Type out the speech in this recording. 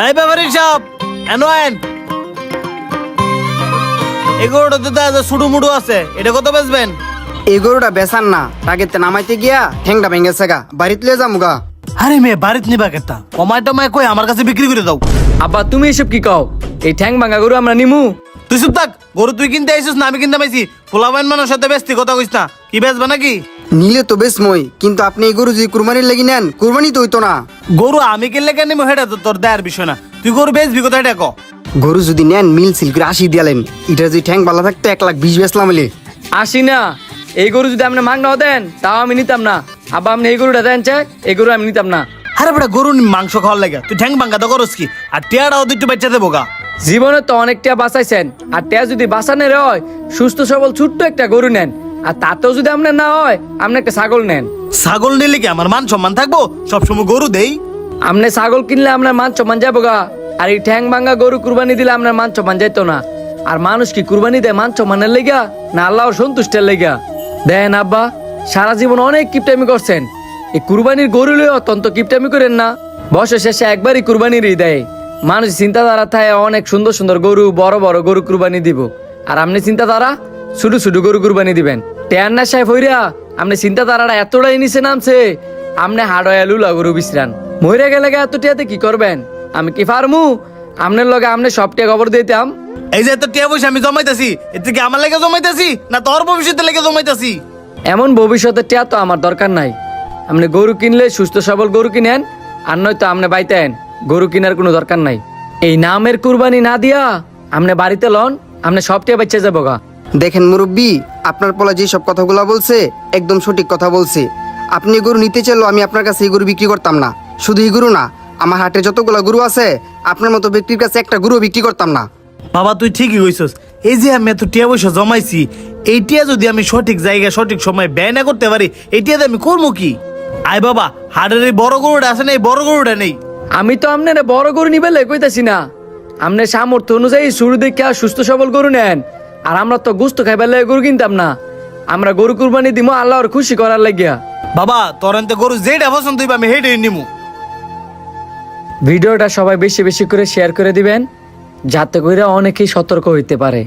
এই ব্যাপারী সাহেব এনোয়েন এই গরুটা তো দাদা সুডু মুডু আছে, এটা কত বেচবেন? এই গরুটা বেচান না, টাকেতে নামাইতে গিয়া ঠেংটা ভেঙেছে গা, বাড়িতে লয়ে যামু গা। আরে মেয়ে বাড়িতে নিবা কেতা, কমায় টমায় কই আমার কাছে বিক্রি করে দাও। আব্বা তুমি এসব কি কও? এই ঠ্যাং ভাঙা গরু আমরা নিমু? তুই চুপ থাক, গরু তুই কিনতে আইছিস না আমি কিনতে পাইছি? পোলাবাইন মানুষ সাথে বেচতি কথা কইস না, কি বেচবা নাকি? নিলে তো বেশ মই, কিন্তু আপনি এই গরু যদি কুরবানির লাগি নেন, কুরবানি তো হইতো না। গরু আমি কিনলে কেন নিবো সেটা তো তোর দেয়ার বিষয় না, তুই গরু বেচবি কোথায় এটা ক। গরু যদি নেন মিল সিল করে 80 দিয়ালেন, এটা যদি ঠ্যাং বালা থাকতো 1,20,000 বেচলাম এলে। আসি না, এই গরু যদি আপনি মাংনা দেন তাও আমি নিতাম না। আব্বা আপনি এই গরুটা দেন চেক, এই গরু আমি নিতাম না। আরে বেটা গরু মাংস খাওয়ার লাগে তুই ঠ্যাং ভাঙ্গা তো করস কি? আর টিয়াটাও তুই একটু বেচা দেবো গা। জীবনে তো অনেক টিয়া বাঁচাইছেন, আর টিয়া যদি বাঁচানোর হয় সুস্থ সবল ছোট্ট একটা গরু নেন, আর তাতেও যদি আপনার না হয় আপনি একটা ছাগল নেন। ছাগল নিলে কি আমার মান সম্মান থাকবো? সবসময় গরু দেই? আপনি ছাগল কিনলে আপনার মান সম্মান যাবো গা, আর এই ঠ্যাং ভাঙ্গা গরু কুরবানি দিলে আপনার মান সম্মান যাইতো না। আর মানুষ কি কুরবানি দেয় মান সম্মানের লেগা না আল্লাহর সন্তুষ্টের লেগা? দেন আব্বা, সারা জীবন অনেক কিপটামি করছেন, এই কুরবানির গরু লয়ে অত্যন্ত কিপটামি করেন না। বছর শেষে একবারই কুরবানির দেয়। মানুষ চিন্তাধারা থাকে অনেক সুন্দর সুন্দর গরু, বড় বড় গরু কুরবানি দিব, আর আপনি চিন্তাধারা ছোট ছোট গরু কুরবানি দিবেন। টেয়ার না সাহেব হইরা আপনি চিন্তাধারাটা এতটাই নিচে নামছে, আপনি হাড়য়া লুলা গরু বিশ্রান মহিরা গেলে এত টিয়াতে কি করবেন? আমি কি ফার্মু আপনার লগে আপনি সব টিয়া খবর দিতাম? এই যে এত টিয়া পয়সা আমি জমাইতেছি, এর থেকে আমার লেগে জমাইতেছি না তোর ভবিষ্যতের লেগে জমাইতেছি? এমন ভবিষ্যতের টিয়া তো আমার দরকার নাই। আপনি গরু কিনলে সুস্থ সবল গরু কিনেন, আর নয়তো আপনি বাইতেন, গরু কেনার কোনো দরকার নাই। এই নামের কুরবানি না দিয়া আপনি বাড়িতে লন, আপনি সব টিয়া বাচ্চা যাবো গা। দেখেন মুরব্বী, আপনার পোলা যে সব কথাগুলো বলছে একদম সঠিক কথা বলছে। আপনি গরু নিতে চাইলেও আমি আপনার কাছে এই গরু বিক্রি করতাম না। শুধু এই গরু না, আমার হাটে যতগুলো গরু আছে আপনার মতো ব্যক্তির কাছে একটা গরু বিক্রি করতাম না। বাবা তুই ঠিকই কইছস, এই যে আমি এত টিয়া পয়সা জমাইছি, এই টিয়া যদি আমি সঠিক জায়গায় সঠিক সময় ব্যয় না করতে পারি, এই টিয়াতে আমি করবো কি? আয় বাবা, হাটের এই বড় গরুটা আছে না, এই বড় গরুটা নেই। আমি তো আপনার বড় গরু নিবে কইতাছি না, আপনার সামর্থ্য অনুযায়ী শুরু দেখে সুস্থ সবল গরু নেন। আর আমরা তো গুস্ত খাইবার লাগে গরু কিনতাম না, আমরা গরু কুরবানি দিব আল্লাহর খুশি করার লাগিয়া। বাবা তোর এনতে গরু যেটা পছন্দ হইবে আমি হেঁটে নিমু। ভিডিওটা সবাই বেশি বেশি করে শেয়ার করে দিবেন, যাতে করে অনেকেই সতর্ক হইতে পারে।